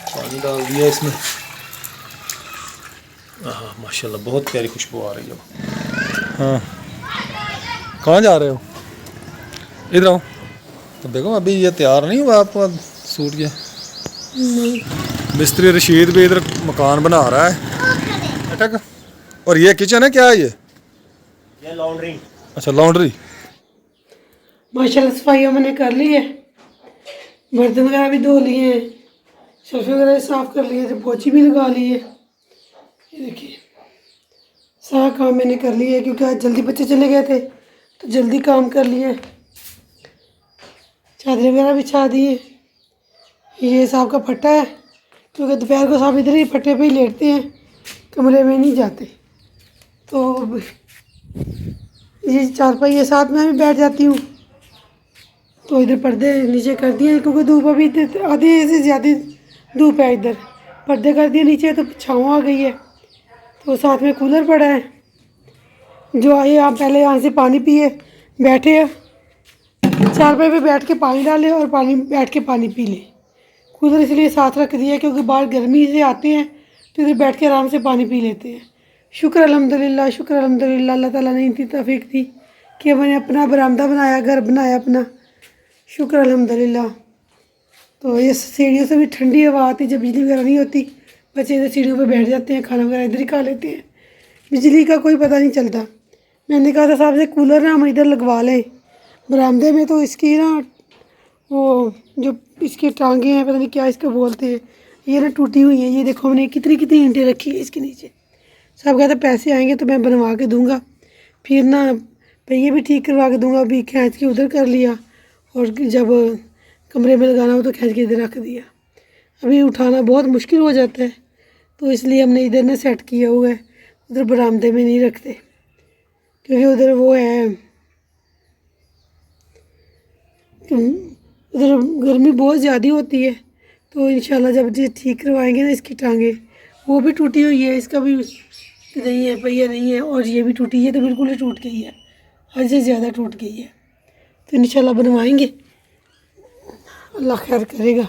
पानी डाल दिया इसमें। हाँ माशाल्लाह बहुत प्यारी खुशबू आ रही है। हाँ कहाँ जा रहे हो? इधर आओ। तो देखो अभी ये तैयार नहीं हुआ आपका सूट ये? नहीं। मिस्त्री रशीद भी इधर मकान बना रहा है। ठीक। और ये किचन है क्या है ये लॉन्ड्री। अच्छा लॉन्ड्री। माशाल्लाह सफाई मैंने कर ली है, बर्तन वगैरह भी धो लिए हैं, शर्फ़े वगैरह साफ़ कर लिए थे, पोछी भी लगा ली है। ये देखिए सारा काम मैंने कर लिया है क्योंकि आज जल्दी बच्चे चले गए थे तो जल्दी काम कर लिए। चादरें वगैरह बिछा दी है। ये साहब का फट्टा है क्योंकि दोपहर को साहब इधर ही फट्टे पे ही लेटते हैं, कमरे में नहीं जाते। तो ये चारपाई है, साथ में भी बैठ जाती हूँ। तो इधर पर्दे नीचे कर दिए क्योंकि धूप अभी आधे से ज़्यादा धूप है। इधर पर्दे कर दिए नीचे तो छाँव आ गई है। तो साथ में कूलर पड़ा है, जो आए आप पहले यहाँ से पानी पिए, बैठे चारपाई पे बैठ के पानी डाले और पानी बैठ के पानी पी ले। कूलर इसलिए साथ रख दिया क्योंकि बाहर गर्मी से आते हैं तो इधर बैठ के आराम से पानी पी लेते हैं। शुक्र अल्हम्दुलिल्लाह, शुक्र अल्हम्दुलिल्लाह, अल्लाह ताला ने इतनी तौफीक थी कि मैंने अपना बरामदा बनाया, घर बनाया अपना, शुक्र अल्हम्दुलिल्लाह। तो ये सीढ़ियों से भी ठंडी हवा आती, जब बिजली वगैरह नहीं होती बच्चे इधर सीढ़ियों पे बैठ जाते हैं, खाना वगैरह इधर ही खा लेते हैं, बिजली का कोई पता नहीं चलता। मैंने कहा था साहब से कूलर ना हम इधर लगवा लें बरामदे में, तो इसकी ना वो जो इसकी टांगें हैं, पता नहीं क्या इसको बोलते हैं, ये ना टूटी हुई हैं। ये देखो हमने कितनी कितनी ईंटें रखी है इसके नीचे। साहब कहते पैसे आएंगे तो मैं बनवा के दूँगा, फिर ना पहिए भी ठीक करवा के दूँगा। अभी खींच के उधर कर लिया और जब कमरे में लगाना हो तो खींच के इधर रख दिया। अभी उठाना बहुत मुश्किल हो जाता है तो इसलिए हमने इधर ना सेट किया हुआ है, उधर बरामदे में नहीं रखते क्योंकि उधर वो है, उधर गर्मी बहुत ज़्यादा होती है। तो इंशाल्लाह जब ये ठीक करवाएंगे ना इसकी टांगे, वो भी टूटी हुई है, इसका भी नहीं है, पहिया नहीं है, और ये भी टूटी है, तो बिल्कुल ही टूट गई है, हद से ज़्यादा टूट गई है। तो इंशाल्लाह बनवाएंगे, अल्लाह खैर करेगा।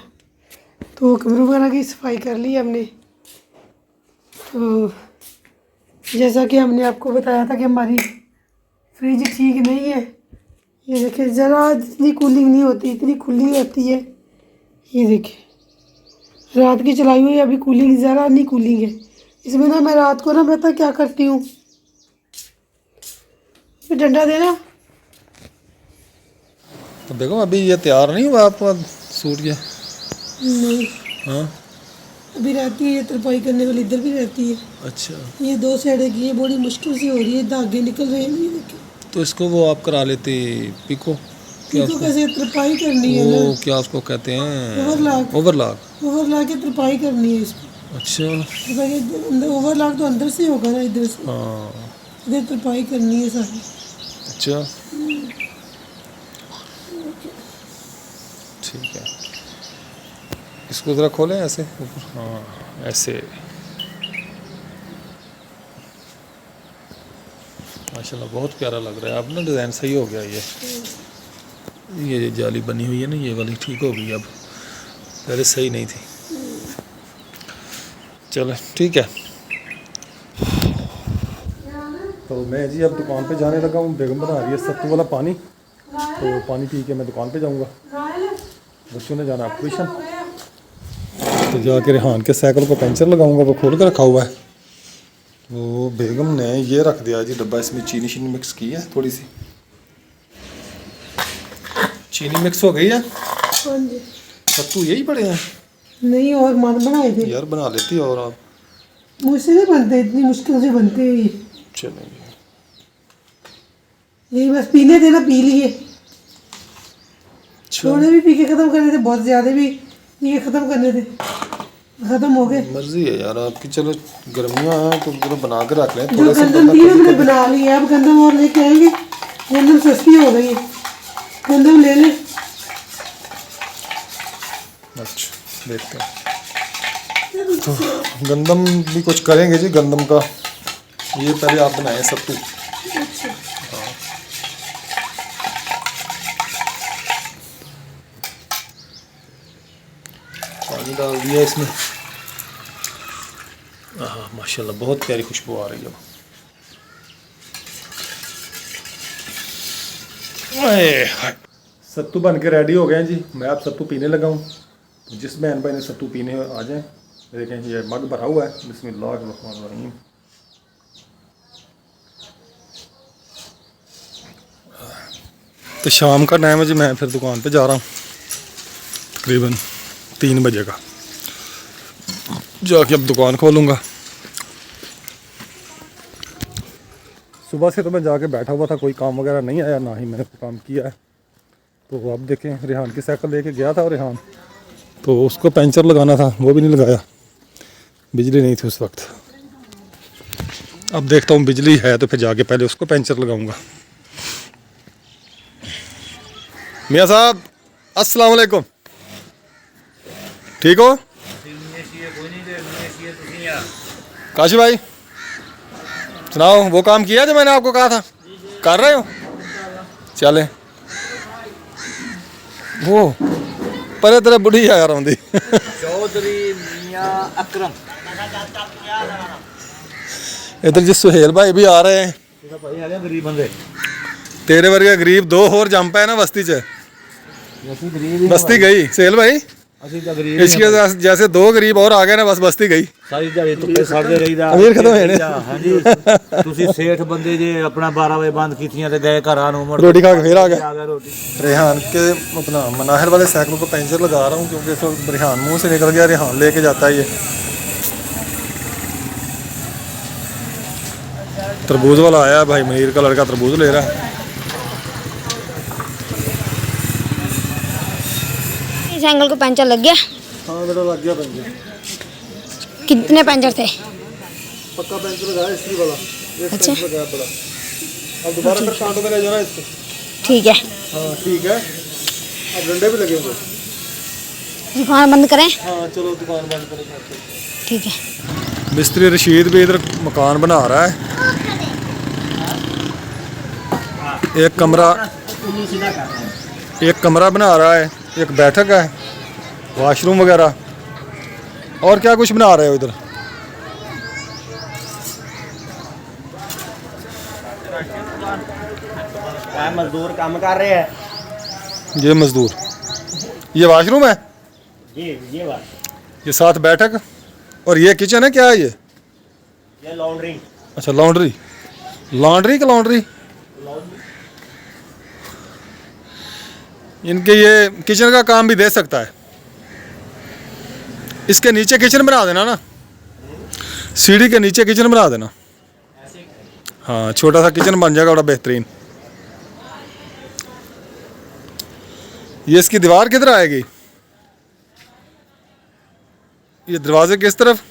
तो कमरों वगैरह की सफाई कर ली हमने। तो जैसा कि हमने आपको बताया था कि हमारी फ्रिज ठीक नहीं है, ये देखिए ज़रा इतनी कूलिंग नहीं होती, इतनी खुली रहती है। ये देखिए रात की चलाई हुई अभी कूलिंग ज़रा नहीं कूलिंग है इसमें ना। मैं रात को ना पता क्या करती हूँ, फिर डंडा देना। तो देखो अभी ये तैयार नहीं हुआ आपका सूट ये? नहीं हाँ अभी रहती है, ये तरपाई करने वाली इधर भी रहती है। अच्छा ये दो साइडें की है, बड़ी मुश्किल से हो रही है, धागे निकल रहे हैं। ये देखिए तो इसको वो आप करा लेते पिको, क्या इसको कैसे तरपाई करनी है वो ना, क्या उसको कहते हैं? ओवरलॉक। ओवरलॉक। ओवरलॉक की तरपाई करनी है इसको। अच्छा ओवरलॉक तो अंदर से होगा ना, इधर से हाँ इधर तरपाई करनी है सारी। अच्छा ठीक है, इसको ज़रा खोलें ऐसे ऊपर, हाँ ऐसे। माशाल्लाह बहुत प्यारा लग रहा है। अब ना डिज़ाइन सही हो गया। ये जाली बनी हुई है ना, ये वाली ठीक हो गई, अब पहले सही नहीं थी। चलो ठीक है। तो मैं जी अब दुकान पे जाने लगा हूँ। बेगम बना रही है सत्तू वाला पानी, तो पानी पी के मैं दुकान पे जाऊँगा। बच्चों ने जाना ट्यूशन, तो जाके रेहान के साइकिल को पंचर लगाऊंगा, वो खोल कर रखा हुआ है। तो बेगम ने ये रख दिया जी डब्बा, इसमें चीनी शीनी मिक्स की है, थोड़ी सी चीनी मिक्स हो गई है। सत्तू यही पड़े हैं? नहीं और मन बनाए थे यार, बना लेती और आप। मुझसे नहीं बनते, इतनी मुश्किल से बनते हैं ये। चलेंगे यही बस पीने थे ना, पी लिए। थोड़े भी पी के ख़त्म करने थे, बहुत ज़्यादा भी पी के ख़त्म करने थे, ख़त्म हो गए। मर्जी है यार आपकी। चलो गर्मियाँ हैं तो जरा बना के रख लें जो थोड़ा सा। गंदम थी हमने बना ली है, अब गंदम और लेके आएंगे। गंदम सस्ती हो गई है, गंदम ले लें। अच्छा देखते हैं। तो गंदम भी कुछ करेंगे जी, गंदम का। ये पहले आप बनाएं सत्तू। अच्छा पानी डाल दिया इसमें। हाँ माशाल्लाह बहुत प्यारी खुशबू आ रही है। सत्तू बन के रेडी हो गए हैं जी। मैं आप सत्तू पीने लगा हूँ। तो जिस बहन भाई ने सत्तू पीने आ जाएं। देखें ये मग भरा हुआ है। बिस्मिल्लाहिर्रहमानिर्रहीम। तो शाम का टाइम है जी। मैं फिर दुकान पे जा रहा हूँ तकरीबन 3 बजे का। जाके अब दुकान खोलूँगा। सुबह से तो मैं जाके बैठा हुआ था, कोई काम वगैरह नहीं आया, ना ही मैंने कोई काम किया है। तो अब देखें, रेहान की साइकिल लेके गया था और रेहान तो उसको पंचर लगाना था, वो भी नहीं लगाया। बिजली नहीं थी उस वक्त। अब देखता हूँ बिजली है तो फिर जाके पहले उसको पंचर लगाऊंगा। मियाँ साहब अस्सलाम वालेकुम, ठीक हो? काशी भाई सुनाओ, वो काम किया जो मैंने आपको कहा था? कर रहे हो? चले वो पर तेरा बुढ़ी आ रही चौधरी मियां अकरम। इधर जी सुहेल भाई भी आ रहे हैं। भाई आ गए गरीब बंदे। तेरे वर्गे गरीब 2 होर जम पाए ना बस्ती च। बस्ती गई सुहेल भाई। इसके जैसे 2 गरीब और आ गए ना, बस बस्ती गई। सारी दिहाड़ी धुੱਪੇ सड़ਦੇ ਰਹੀਦਾ। अमीर खत्म होने। ਹਾਂਜੀ ਤੁਸੀਂ ਸੇਠ ਬੰਦੇ ਜੇ ਆਪਣਾ 12 ਵਜੇ ਬੰਦ ਕੀਤੀਆਂ ਤੇ ਗਏ ਘਰਾਂ ਨੂੰ ਮੁੜ रोटी खा के फिर आ गए। ਆ ਗਿਆ ਰੋਟੀ। रेहान के अपना मनाहर वाले साइकिल को पंचर लगा रहा हूँ क्योंकि इस वक्त रेहान मुंह से निकल गया। रेहान लेके जाता है ये तरबूज वाला आया भाई, मनीर का लड़का तरबूज ले रहा है। साइकिल को पंचर लग गया। हाँ मेरा लग गया पंचर। कितने पंचर थे? पक्का पंचर लगाया इसी वाला। एक अच्छा। पंचर लगाया बड़ा। अब दोबारा फिर कांटों में ले जाना इसको। ठीक है। हाँ ठीक है। अब डंडे भी लगे होंगे। दुकान बंद करें? हाँ चलो दुकान बंद करें। ठीक है। मिस्त्री रशीद भी इधर मकान बना रहा है। एक कमरा बना रहा है, एक बैठक है, वॉशरूम वगैरह। और क्या कुछ बना रहे हो इधर? मजदूर काम कर रहे हैं। ये मजदूर, ये वॉशरूम है, ये साथ बैठक और ये किचन है। क्या है ये? लॉन्ड्री। अच्छा लॉन्ड्री। लॉन्ड्री का लॉन्ड्री। इनके ये किचन का काम भी दे सकता है। इसके नीचे किचन बना देना ना, सीढ़ी के नीचे किचन बना देना। हाँ छोटा सा किचन बन जाएगा बड़ा बेहतरीन। ये इसकी दीवार किधर आएगी? ये दरवाजे किस तरफ?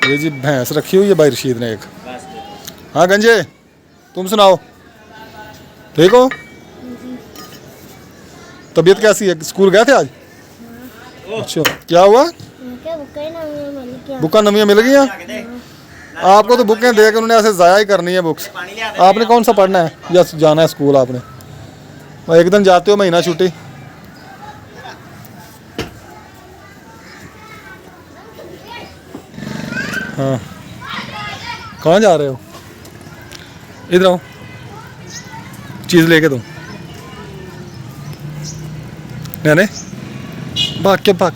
ये जी भैंस रखी हुई है भाई रशीद ने एक। हाँ गंजे तुम सुनाओ, ठीक हो? तबीयत कैसी है? स्कूल गए थे आज? अच्छा क्या हुआ? बुकें नवियाँ मिल गई? आपको तो बुकें दे के उन्होंने ऐसे ज़ाया ही करनी है बुक्स। आपने कौन सा पढ़ना है या जाना है स्कूल? आपने एक दिन जाते हो, महीना छुट्टी। हाँ कहाँ जा रहे हो? इधर आओ, चीज़ लेके दो। नहीं भाग के आ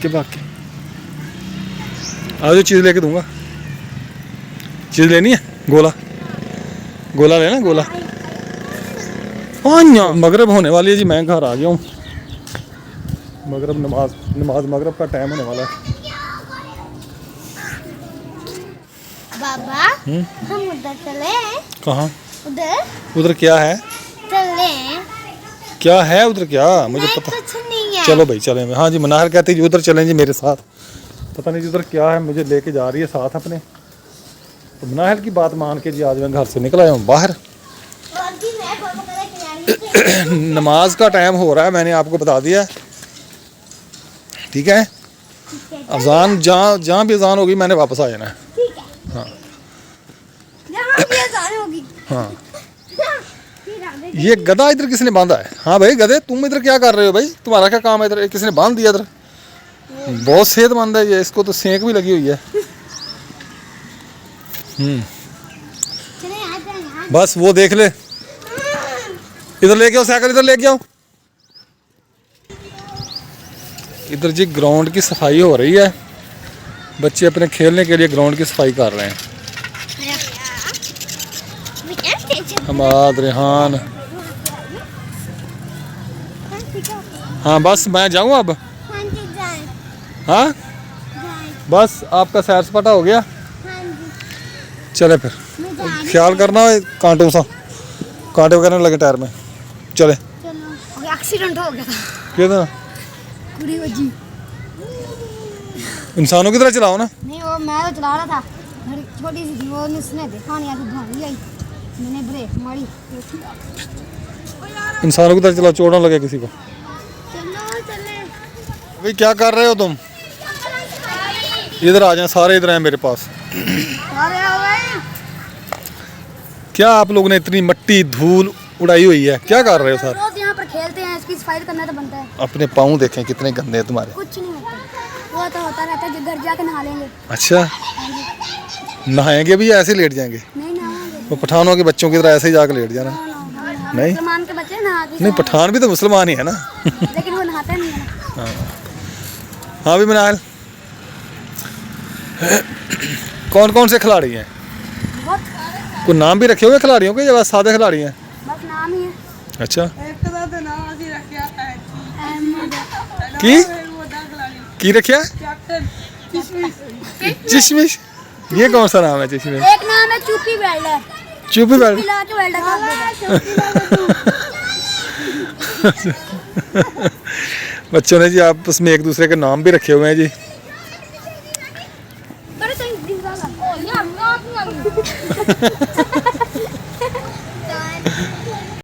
जाओ, चीज़ लेके दूंगा। चीज़ लेनी है? गोला लेना गोला। हाँ मगरब होने वाली है जी, मैं घर आ गया हूँ। मगरब नमाज मगरब का टाइम होने वाला है। बाबा हम उधर चले। कहाँ? उधर उधर क्या है? चले। क्या है उधर? क्या मुझे पता कुछ नहीं है। चलो भाई चलें। हाँ जी मनाहर कहती है उधर चलें जी मेरे साथ। पता नहीं जी उधर क्या है, मुझे लेके जा रही है साथ अपने। तो मनाहर की बात मान के जी आज मैं घर से निकल आया हूँ बाहर। नमाज का टाइम हो रहा है, मैंने आपको बता दिया। ठीक है, अजान जहाँ भी अजान होगी मैंने वापस आ जाना है। हाँ हाँ ये गधा इधर किसने बांधा है? हाँ भाई गधे, तुम इधर क्या कर रहे हो भाई? तुम्हारा क्या काम है इधर? किसने बांध दिया इधर? बहुत सेहतमंद है ये, इसको तो सेंक भी लगी हुई है। चले आ जाए यहाँ। बस वो देख ले, इधर लेके आओ साइकिल, इधर लेके आओ। इधर जी ग्राउंड की सफाई हो रही है, बच्चे अपने खेलने के लिए ग्राउंड की सफाई कर रहे हैं। हमाद रेहान, हाँ बस मैं जाऊँ अब। हाँ जी जाए। हाँ जाए। बस आपका सैर सपाटा हो गया, हाँ जी। चले फिर मैं जा रही ख्याल करना कांटों सा, कांटे वगैरह न लगे टायर में। चले चलो। एक्सीडेंट हो गया था। किधर? पूरी वजी। इंसानों की तरह चलाओ ना। नहीं वो मैं तो चला रहा था, मेरी छोटी सी थी वो, उसने देखा नहीं, आगे भागी आई, मैंने ब्रेक मारी। इंसानों की तरह चलाओ, चोट ना लगे किसी को। चलो चले। भाई क्या कर रहे हो तुम? इधर आ जाए सारे, इधर आए मेरे पास। अरे हो गए। क्या आप लोगों ने इतनी मट्टी धूल उड़ाई हुई है, क्या कर रहे हो सर? रोज यहाँ पर खेलते हैं, इसकी सफाई करना तो बनता है। अपने पाँव देखें कितने गंदे हैं तुम्हारे। कुछ नहीं होता, वो तो होता रहता है, जो घर जाके नहा लेंगे। अच्छा, नहाएंगे भी या ऐसे लेट जाएंगे? नहीं नहाएंगे। वो पठानों के बच्चों की तरह ऐसे ही जाकर लेट जाना। नहीं मुसलमान के बच्चे नहाते नहीं, पठान भी तो मुसलमान ही है ना। लेकिन वो नहाते नहीं है। हाँ भी मनाल, कौन कौन से खिलाड़ी हैं? बहुत, कोई नाम भी रखे हुए खिलाड़ियों के या बस सादे खिलाड़ी हैं? बस नाम ही है। अच्छा अहमद। की रखिया? चिशमिश, ये कौन सा नाम है चिशमिश? एक नाम है चुप्पी वेल्डर, चुप्पी बैठ। पिला के वेल्डर कर देगा। बच्चों ने जी आपस में एक दूसरे के नाम भी रखे हुए हैं जी। बड़े तो